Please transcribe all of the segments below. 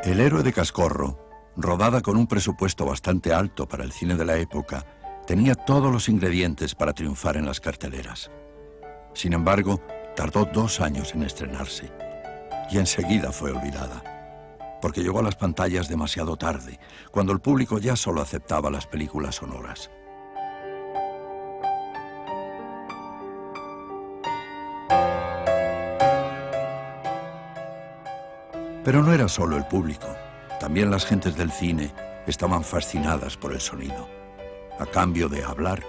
El héroe de Cascorro, rodada con un presupuesto bastante alto para el cine de la época, tenía todos los ingredientes para triunfar en las carteleras. Sin embargo, tardó 2 años en estrenarse y enseguida fue olvidada, porque llegó a las pantallas demasiado tarde, cuando el público ya solo aceptaba las películas sonoras. Pero no era solo el público, también las gentes del cine estaban fascinadas por el sonido. A cambio de hablar,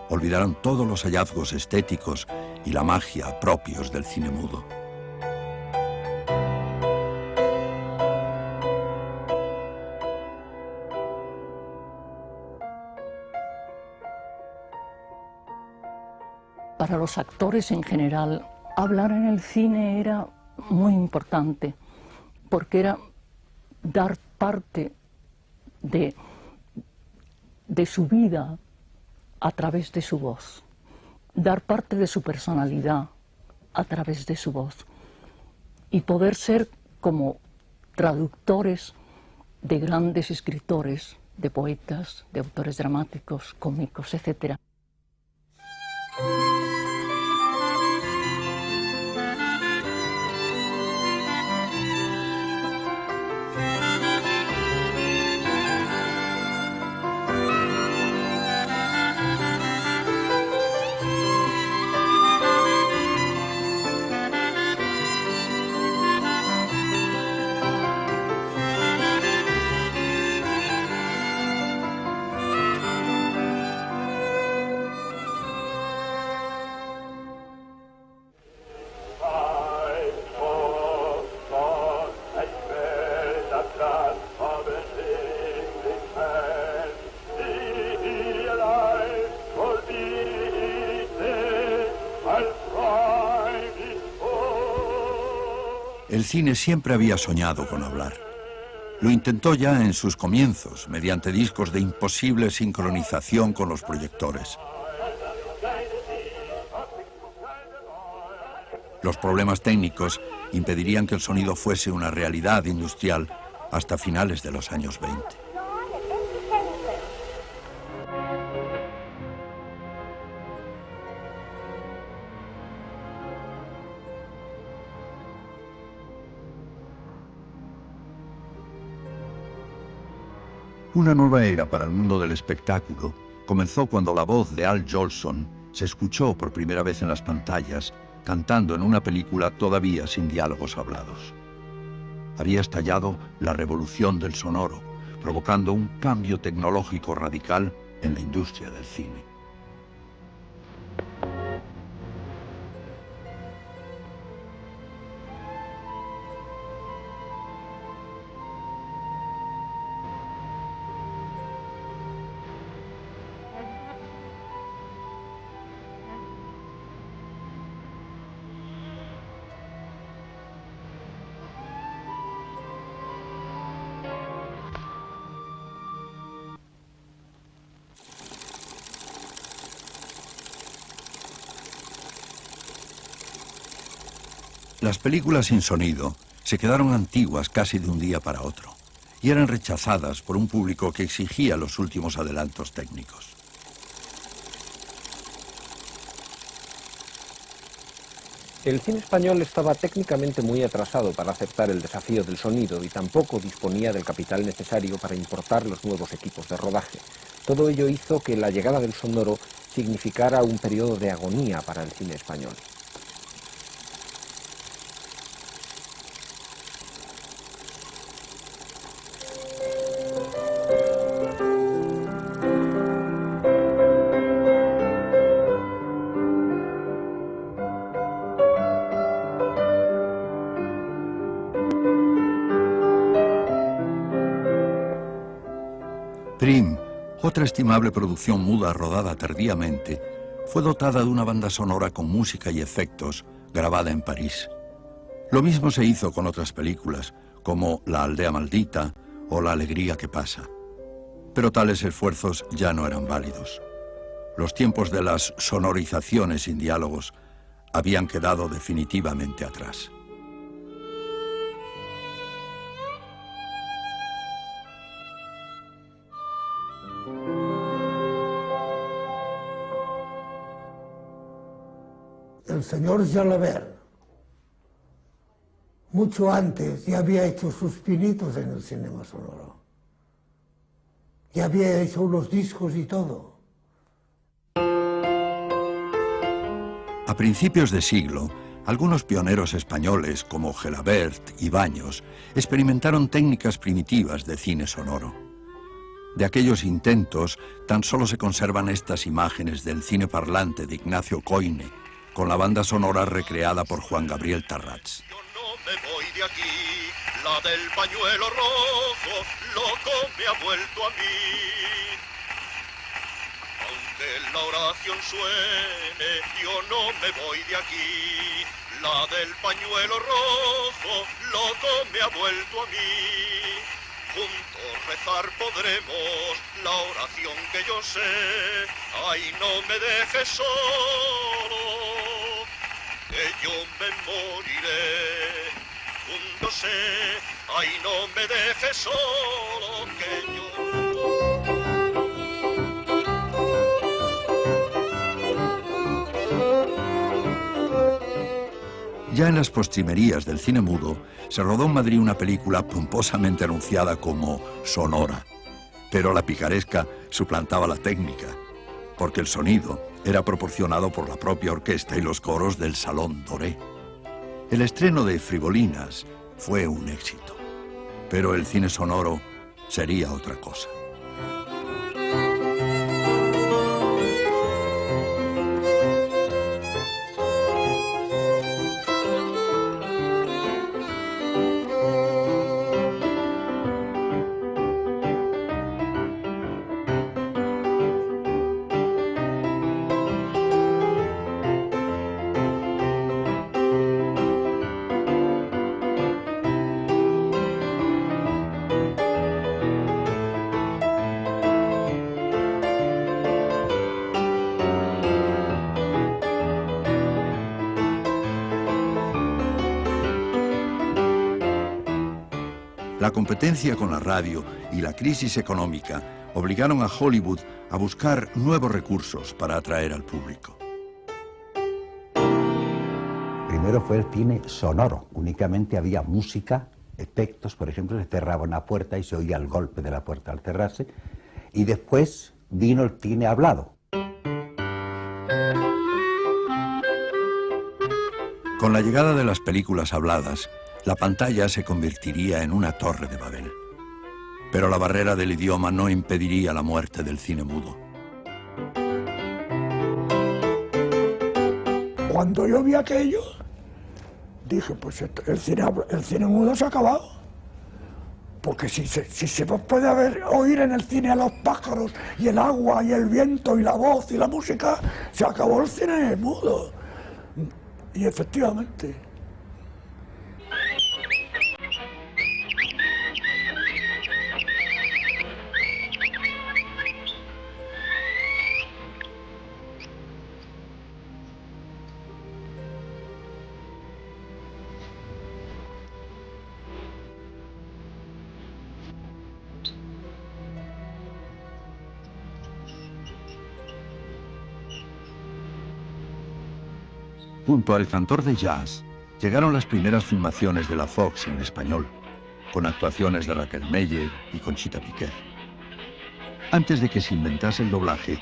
olvidaron todos los hallazgos estéticos y la magia propios del cine mudo. Para los actores en general, hablar en el cine era muy importante, porque era dar parte de su vida a través de su voz, dar parte de su personalidad a través de su voz y poder ser como traductores de grandes escritores, de poetas, de autores dramáticos, cómicos, etc. El cine siempre había soñado con hablar. Lo intentó ya en sus comienzos, mediante discos de imposible sincronización con los proyectores. Los problemas técnicos impedirían que el sonido fuese una realidad industrial hasta finales de los años 20. Una nueva era para el mundo del espectáculo comenzó cuando la voz de Al Jolson se escuchó por primera vez en las pantallas, cantando en una película todavía sin diálogos hablados. Había estallado la revolución del sonoro, provocando un cambio tecnológico radical en la industria del cine. Las películas sin sonido se quedaron antiguas casi de un día para otro y eran rechazadas por un público que exigía los últimos adelantos técnicos. El cine español estaba técnicamente muy atrasado para aceptar el desafío del sonido y tampoco disponía del capital necesario para importar los nuevos equipos de rodaje. Todo ello hizo que la llegada del sonoro significara un periodo de agonía para el cine español. Trim, otra estimable producción muda rodada tardíamente, fue dotada de una banda sonora con música y efectos grabada en París. Lo mismo se hizo con otras películas, como La aldea maldita o La alegría que pasa. Pero tales esfuerzos ya no eran válidos. Los tiempos de las sonorizaciones sin diálogos habían quedado definitivamente atrás. el señor Jalabert, mucho antes, ya había hecho sus pinitos en el cinema sonoro. Ya había hecho unos discos y todo. A principios de siglo, algunos pioneros españoles como Gelabert y Baños experimentaron técnicas primitivas de cine sonoro. De aquellos intentos, tan solo se conservan estas imágenes del cine parlante de Ignacio Coine, con la banda sonora recreada por Juan Gabriel Tarrats. Yo no me voy de aquí, la del pañuelo rojo, loco me ha vuelto a mí. Aunque la oración suene, yo no me voy de aquí, la del pañuelo rojo, loco me ha vuelto a mí. Juntos rezar podremos la oración que yo sé, ay, no me dejes solo, que yo me moriré. Juntos sé, ay, no me dejes solo, que yo... Ya en las postrimerías del cine mudo, se rodó en Madrid una película pomposamente anunciada como Sonora. Pero la picaresca suplantaba la técnica, porque el sonido era proporcionado por la propia orquesta y los coros del Salón Doré. El estreno de Frivolinas fue un éxito, pero el cine sonoro sería otra cosa. La competencia con la radio y la crisis económica obligaron a Hollywood a buscar nuevos recursos para atraer al público. Primero fue el cine sonoro, únicamente había música, efectos, por ejemplo, se cerraba una puerta y se oía el golpe de la puerta al cerrarse, y después vino el cine hablado. Con la llegada de las películas habladas, la pantalla se convertiría en una torre de Babel. Pero la barrera del idioma no impediría la muerte del cine mudo. Cuando yo vi aquello, dije, pues el cine mudo se ha acabado. Porque si se puede oír en el cine a los pájaros y el agua y el viento y la voz y la música, se acabó el cine mudo. Y efectivamente. Junto al cantor de jazz, llegaron las primeras filmaciones de la Fox en español, con actuaciones de Raquel Meyer y Conchita Piquer. Antes de que se inventase el doblaje,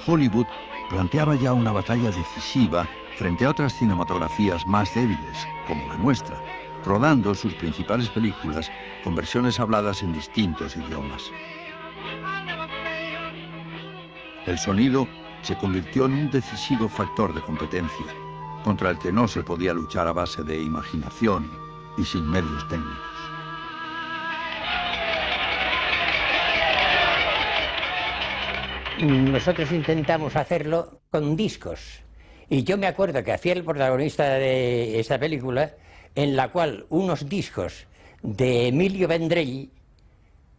Hollywood planteaba ya una batalla decisiva frente a otras cinematografías más débiles, como la nuestra, rodando sus principales películas con versiones habladas en distintos idiomas. El sonido se convirtió en un decisivo factor de competencia, contra el que no se podía luchar a base de imaginación y sin medios técnicos. Nosotros intentamos hacerlo con discos. Y yo me acuerdo que hacía el protagonista de esta película, en la cual unos discos de Emilio Vendrell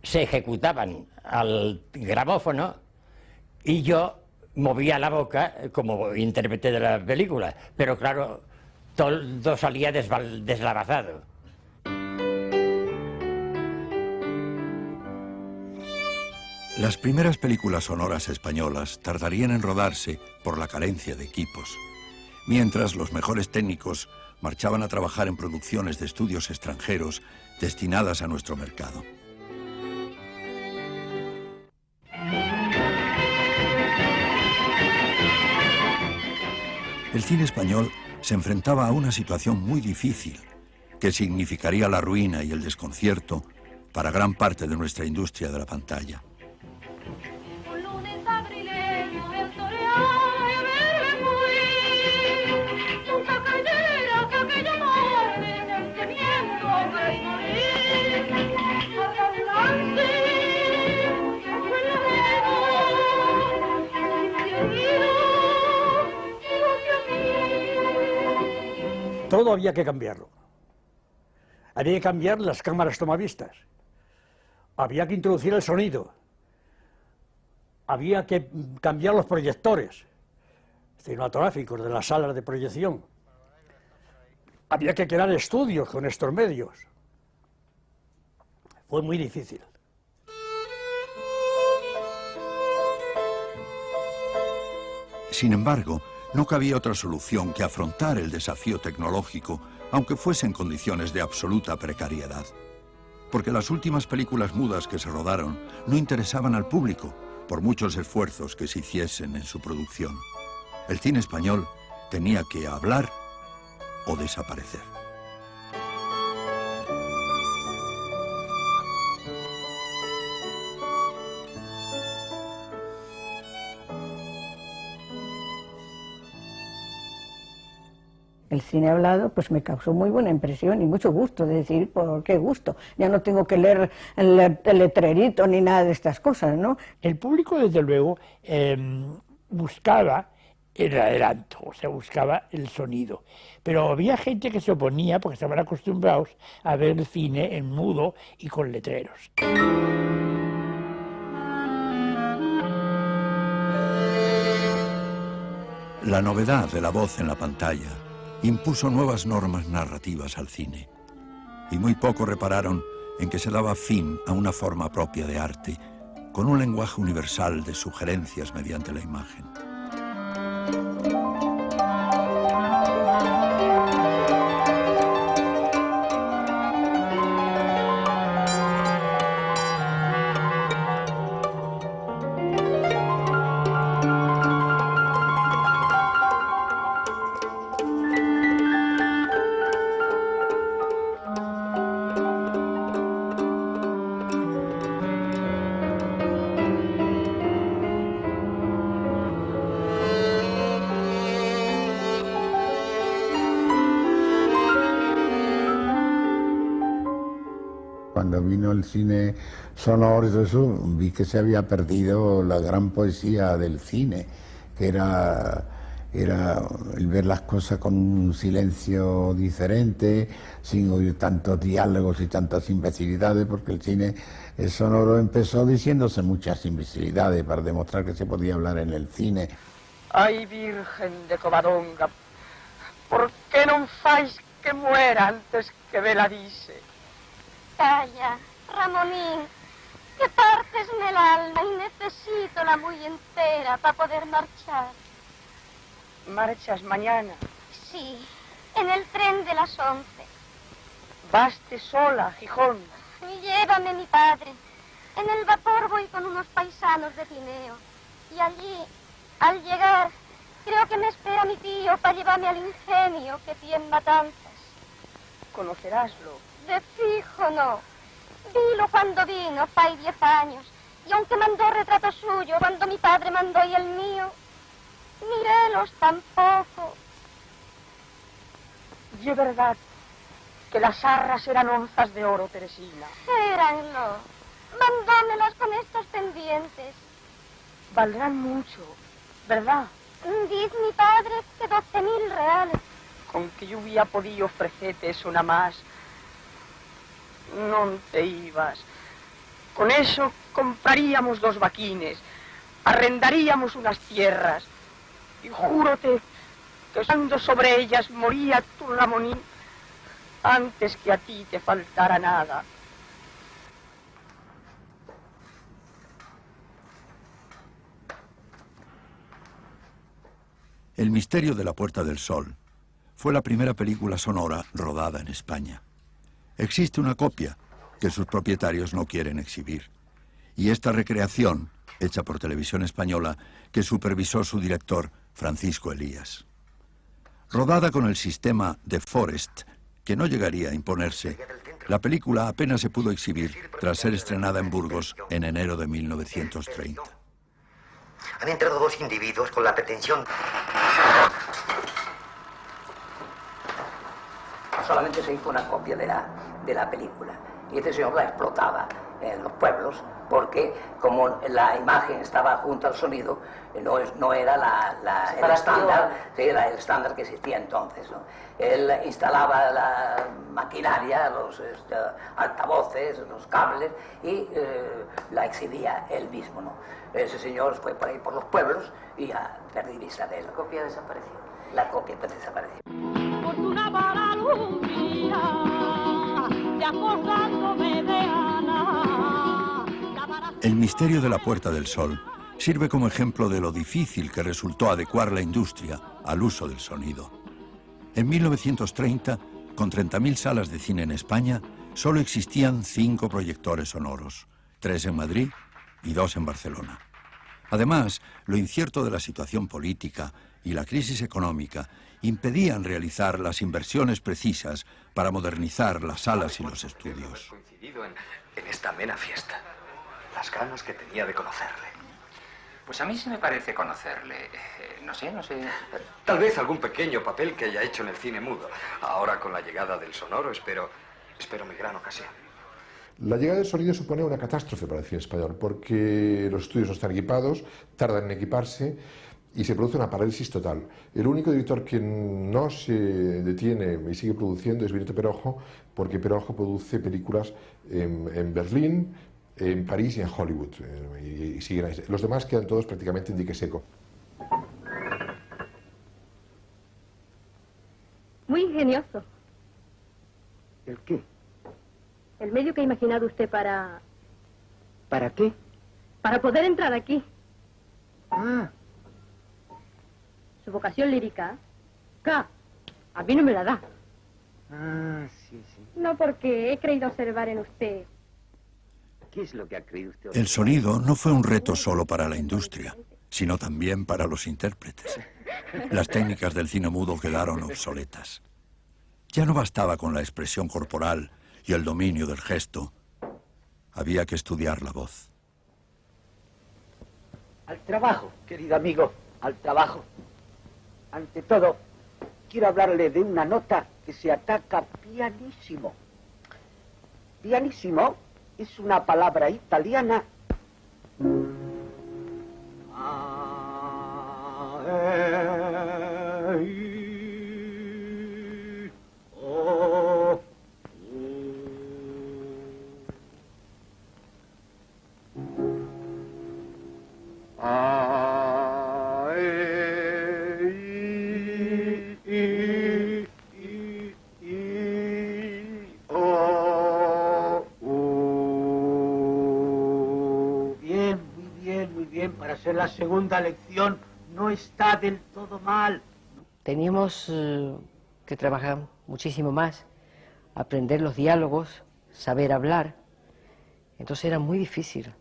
se ejecutaban al gramófono y yo movía la boca como intérprete de la película, pero claro, todo salía deslavazado. Las primeras películas sonoras españolas tardarían en rodarse por la carencia de equipos. mientras los mejores técnicos marchaban a trabajar en producciones de estudios extranjeros destinadas a nuestro mercado. El cine español se enfrentaba a una situación muy difícil que significaría la ruina y el desconcierto para gran parte de nuestra industria de la pantalla. Todo había que cambiarlo. Había que cambiar las cámaras tomavistas. Había que introducir el sonido. Había que cambiar los proyectores cinematográficos de las salas de proyección. Había que crear estudios con estos medios. Fue muy difícil. Sin embargo, no cabía otra solución que afrontar el desafío tecnológico, aunque fuese en condiciones de absoluta precariedad. Porque las últimas películas mudas que se rodaron no interesaban al público, por muchos esfuerzos que se hiciesen en su producción. El cine español tenía que hablar o desaparecer. El cine hablado pues me causó muy buena impresión y mucho gusto, de decir, ¿por qué gusto? Ya no tengo que leer el letrerito ni nada de estas cosas, ¿no? El público, desde luego, buscaba el adelanto, o sea, buscaba el sonido. Pero había gente que se oponía porque estaban acostumbrados a ver el cine en mudo y con letreros. La novedad de la voz en la pantalla impuso nuevas normas narrativas al cine, y muy poco repararon en que se daba fin a una forma propia de arte, con un lenguaje universal de sugerencias mediante la imagen. Cuando vino el cine sonoro y todo eso, vi que se había perdido la gran poesía del cine, que era el ver las cosas con un silencio diferente, sin oír tantos diálogos y tantas imbecilidades, porque el cine sonoro empezó diciéndose muchas imbecilidades para demostrar que se podía hablar en el cine. Ay, Virgen de Covadonga, por qué non fais que muera antes que vela dice? Calla, Ramonín, que partes nel alma y necesito la muy entera para poder marchar. ¿Marchas mañana? Sí, en el tren de las 11. ¿Vaste sola, Gijón? Llévame, mi padre. En el vapor voy con unos paisanos de Tineo. Y allí, al llegar, creo que me espera mi tío para llevarme al ingenio que tiene Matanzas. ¿Conoceráslo? De fijo no. Vilo cuando vino, fai 10 años. Y aunque mandó retrato suyo cuando mi padre mandó y el mío, mirélos tampoco. Y es verdad que las arras eran onzas de oro, Teresina. Éranlo. Mandómelas con estos pendientes. Valdrán mucho, ¿verdad? Diz mi padre que 12.000 reales. Con que yo hubiera podido ofrecerte eso nada más. No te ibas. Con eso compraríamos 2 vaquines, arrendaríamos unas tierras, y júrote que estando sobre ellas moría tu Ramonín antes que a ti te faltara nada. El misterio de la Puerta del Sol fue la primera película sonora rodada en España. Existe una copia que sus propietarios no quieren exhibir. Y esta recreación, hecha por Televisión Española, que supervisó su director, Francisco Elías. Rodada con el sistema de Forest, que no llegaría a imponerse, la película apenas se pudo exhibir tras ser estrenada en Burgos en enero de 1930. Han entrado dos individuos con la pretensión... Solamente se hizo una copia de la película y este señor la explotaba en los pueblos porque como la imagen estaba junto al sonido no era el estándar, sí, era el estándar que existía entonces, ¿no? Él instalaba la maquinaria, los altavoces, los cables y la exhibía él mismo, ¿no? Ese señor fue por ahí por los pueblos y ya perdí vista de él. La copia desapareció. La copia pues desapareció. Fortuna para Lucía, y acordándome de Ana. El misterio de la Puerta del Sol sirve como ejemplo de lo difícil que resultó adecuar la industria al uso del sonido. En 1930, con 30.000 salas de cine en España, solo existían 5 proyectores sonoros, 3 en Madrid y 2 en Barcelona. Además, lo incierto de la situación política y la crisis económica impedían realizar las inversiones precisas para modernizar las salas y los estudios. Coincidido en esta amena fiesta. Las ganas que tenía de conocerle. Pues a mí sí me parece conocerle. No sé. Tal vez algún pequeño papel que haya hecho en el cine mudo. Ahora con la llegada del sonoro espero mi gran ocasión. La llegada del sonido supone una catástrofe para el cine español porque los estudios no están equipados, tardan en equiparse y se produce una parálisis total. El único director que no se detiene y sigue produciendo es Benito Perojo, porque Perojo produce películas en Berlín, en París y en Hollywood. Y siguen ahí. Los demás quedan todos prácticamente en dique seco. Muy ingenioso. ¿El qué? El medio que ha imaginado usted para... ¿Para qué? Para poder entrar aquí. Ah. Su vocación lírica, a mí no me la da. Ah, sí. No porque he creído observar en usted. ¿Qué es lo que ha creído usted? El sonido no fue un reto solo para la industria, sino también para los intérpretes. Las técnicas del cine mudo quedaron obsoletas. Ya no bastaba con la expresión corporal y el dominio del gesto. Había que estudiar la voz. Al trabajo, querido amigo, al trabajo. Ante todo, quiero hablarle de una nota que se ataca pianissimo. Pianissimo es una palabra italiana. Para ser la segunda lección no está del todo mal. Teníamos que trabajar muchísimo más, aprender los diálogos, saber hablar. Entonces era muy difícil.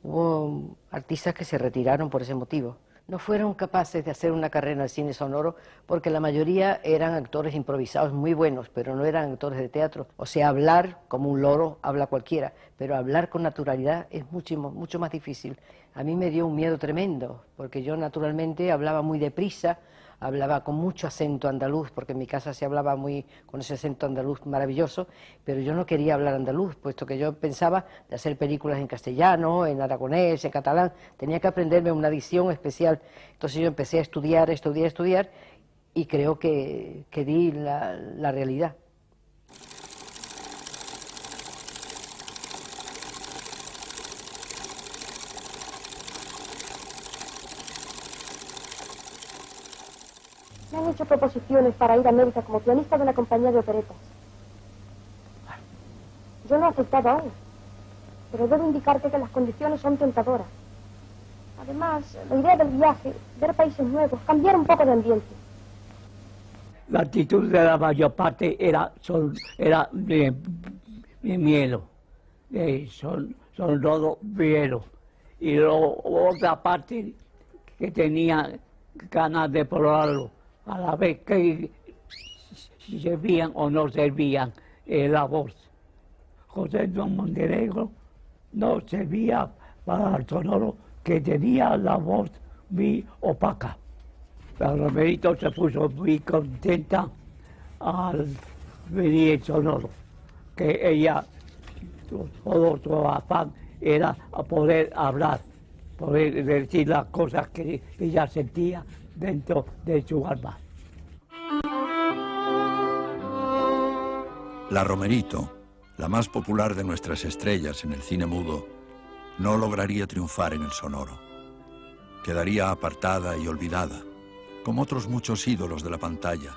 Hubo artistas que se retiraron por ese motivo. No fueron capaces de hacer una carrera en el cine sonoro porque la mayoría eran actores improvisados muy buenos, pero no eran actores de teatro. O sea, hablar como un loro habla cualquiera, pero hablar con naturalidad es mucho más difícil. A mí me dio un miedo tremendo, porque yo naturalmente hablaba muy deprisa, hablaba con mucho acento andaluz, porque en mi casa se hablaba con ese acento andaluz maravilloso, pero yo no quería hablar andaluz, puesto que yo pensaba de hacer películas en castellano, en aragonés, en catalán, tenía que aprenderme una dicción especial. Entonces yo empecé a estudiar, y creo que di la realidad. Me han hecho proposiciones para ir a América como pianista de una compañía de operetas. Yo no he aceptado aún, pero debo indicarte que las condiciones son tentadoras. Además, la idea del viaje, ver países nuevos, cambiar un poco de ambiente. La actitud de la mayor parte era de miedo, son todo miedo. Y luego otra parte que tenía ganas de probarlo, a la vez que si servían o no servían la voz. José Don Montenegro no servía para el sonoro, que tenía la voz muy opaca. La Romerito se puso muy contenta al venir el sonoro, que ella, todo su afán era a poder hablar, poder decir las cosas que ella sentía dentro de su alma. La Romerito, la más popular de nuestras estrellas en el cine mudo, no lograría triunfar en el sonoro. Quedaría apartada y olvidada, como otros muchos ídolos de la pantalla,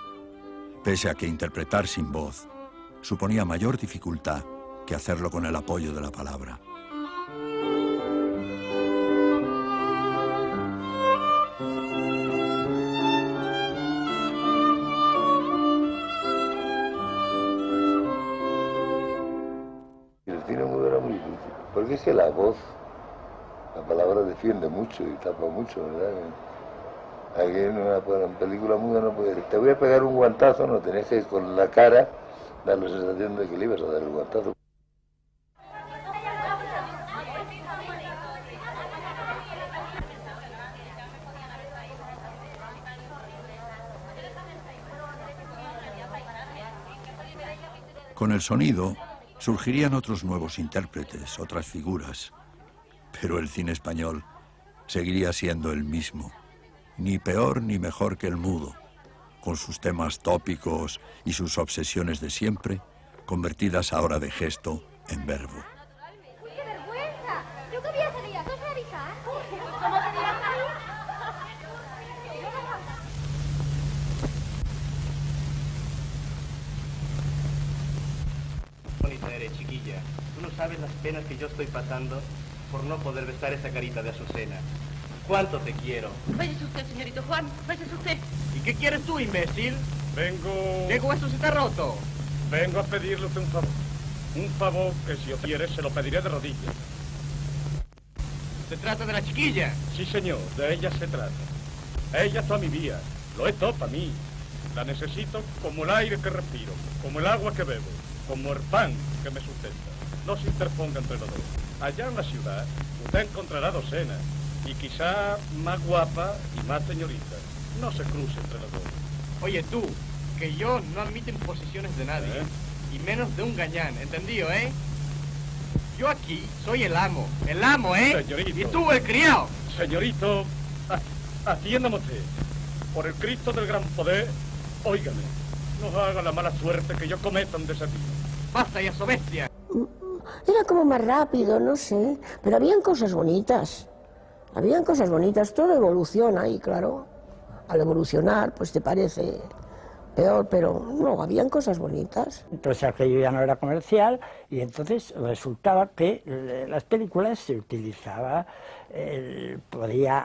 pese a que interpretar sin voz suponía mayor dificultad que hacerlo con el apoyo de la palabra. El cine mudo era muy difícil, porque es que la voz, la palabra defiende mucho y tapa mucho, ¿verdad? Aquí en película muda no puedes. Te voy a pegar un guantazo, no tenés que con la cara dar la sensación de que le ibas a dar el guantazo. Con el sonido surgirían otros nuevos intérpretes, otras figuras, pero el cine español seguiría siendo el mismo. Ni peor ni mejor que el mudo, con sus temas tópicos y sus obsesiones de siempre, convertidas ahora de gesto en verbo. ¡Qué vergüenza! ¿Yo qué voy a hacer ya? ¿No os voy a avisar? ¿Cómo te dirás a mí? Bonita eres, chiquilla. Tú no sabes las penas que yo estoy pasando por no poder besar esa carita de Azucena. ¿Cuánto te quiero? Váyase usted, señorito Juan, váyase usted. ¿Y qué quieres tú, imbécil? Vengo... ¿Qué hueso se te ha roto? Vengo a pedirle un favor. Un favor que si os quiere se lo pediré de rodillas. ¿Se trata de la chiquilla? Sí, señor, de ella se trata. Ella es toda mi vida, lo es todo para mí. La necesito como el aire que respiro, como el agua que bebo, como el pan que me sustenta. No se interponga entre los dos. Allá en la ciudad usted encontrará docenas, y quizá más guapa y más señorita. No se cruce entre los dos. Oye tú, que yo no admito imposiciones de nadie, y menos de un gañán, ¿entendido, eh? Yo aquí soy el amo, ¿eh? Señorito. Y tú el criado. Señorito, atiéndame usted. Por el Cristo del gran poder, óigame, no haga la mala suerte que yo cometa un desafío. Basta ya, bestia. Era como más rápido, no sé, pero habían cosas bonitas. Habían cosas bonitas, todo evoluciona y claro, al evolucionar pues te parece peor, pero no, habían cosas bonitas. Entonces aquello ya no era comercial y entonces resultaba que las películas se utilizaba,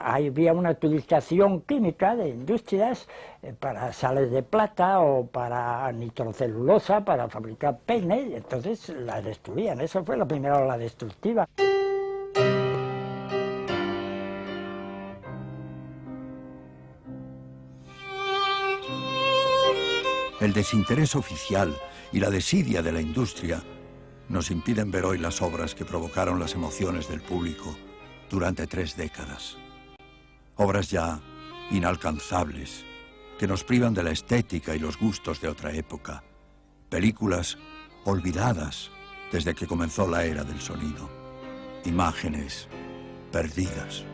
había una utilización química de industrias para sales de plata o para nitrocelulosa, para fabricar peines, y entonces la destruían. Eso fue la primera ola destructiva. El desinterés oficial y la desidia de la industria nos impiden ver hoy las obras que provocaron las emociones del público durante 3 décadas. Obras ya inalcanzables, que nos privan de la estética y los gustos de otra época. Películas olvidadas desde que comenzó la era del sonido. Imágenes perdidas.